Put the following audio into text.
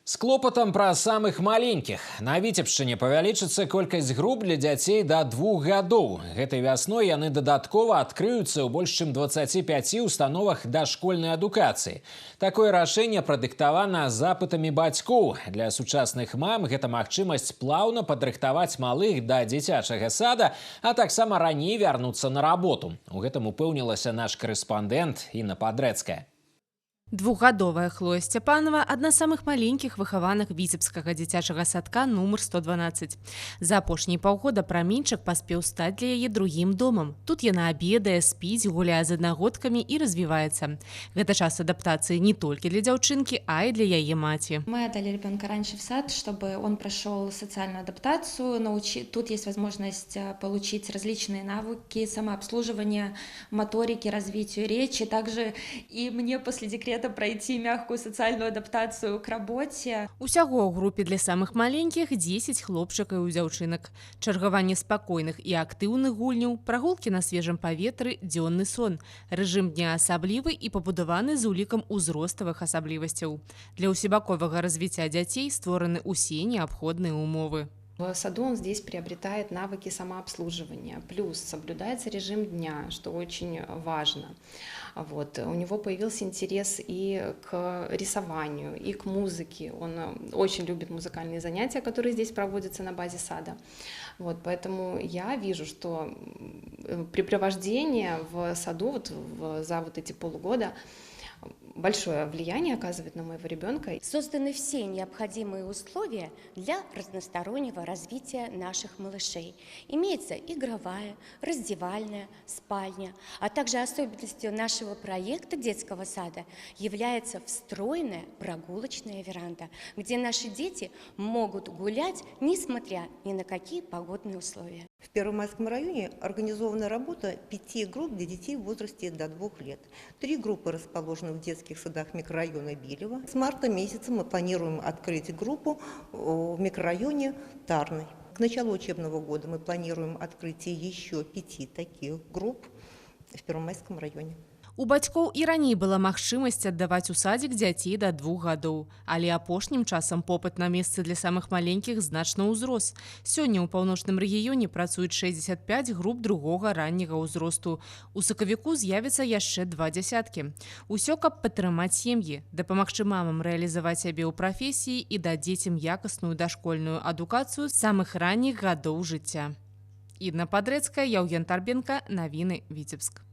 С клопатам пра самых маленькіх. На Віцебшчыне павялічыцца колькасць груп для дзяцей да 2 гадоў. Гэтай вясной яны дадаткова адкрыюцца ў больш чым 25 установах дашкольнай адукацыі. Такое рашэнне прадыктавана запытамі бацькоў. Для сучасных мам гэта магчымасць плаўна падрыхтаваць малых да дзіцячага сада, а таксама раней вярнуцца на работу. У гэтым упэўнілася наш корэспандэнт Інна Падрэцкая. Двухгадовая Хлоя Сцяпанова – одна з самых маленькіх выхаваных віцебскага дзіцячага садка нумар 112. За апошнія паўгода праменьчык паспеў стаць для яе другім домам. Тут яна абедае, спіць, гуляе з аднагодкамі і развіваецца. Гэта час адаптацыі не толькі для дзяўчынкі, а і для яе маці. Мы отдали ребенка раньше в сад, чтобы он прошел социальную адаптацию. Тут есть возможность получить различные навыки самообслуживания, моторики, развитию речи. Также и мне после декрета пройти мягкую социальную адаптацию к работе. Усяго ў групе для самых маленькіх 10 хлопчыкаў і дзяўчынак. Чаргаванне спакойных і актыўных гульняў, прагулкі на свежым паветры, дзённы сон. Рэжым дня асаблівы і пабудаваны з улікам узроставых асаблівасцяў. Для ўсебаковага развіцця дзяцей створаны ўсе неабходныя умовы. В саду он здесь приобретает навыки самообслуживания, плюс соблюдается режим дня, что очень важно. У него появился интерес и к рисованию, и к музыке. Он очень любит музыкальные занятия, которые здесь проводятся на базе сада. Поэтому я вижу, что препровождение в саду за эти полгода большое влияние оказывает на моего ребенка. Созданы все необходимые условия для разностороннего развития наших малышей. Имеется игровая, раздевальная, спальня, а также особенностью нашего проекта детского сада является встроенная прогулочная веранда, где наши дети могут гулять, несмотря ни на какие погодные условия. В Первомайском районе организована работа 5 групп для детей в возрасте до 2 лет. 3 группы расположены в детских садах микрорайона Билева. С марта месяца мы планируем открыть группу в микрорайоне Тарный. К началу учебного года мы планируем открытие еще 5 таких групп в Первомайском районе. У бацькоў і раней была магчымасць аддаваць у садзік дзяцей да 2 гадоў. Але апошнім часам попыт на месцы для самых маленькіх значна ўзрос. Сёння ў паўночным рэгіёне працуюць 65 груп другога ранняга ўзросту. У сакавіку з'явіцца яшчэ 2 дзясяткі. Усё, каб падтрымаць сем'і, дапамагчы мамам рэалізаваць сябе ў прафесіі і даць дзецям якасную дашкольную адукацыю з самых ранніх гадоў жыцця. Інна Падрэцкая, Яўген Тарбенка, навіны Віцебск.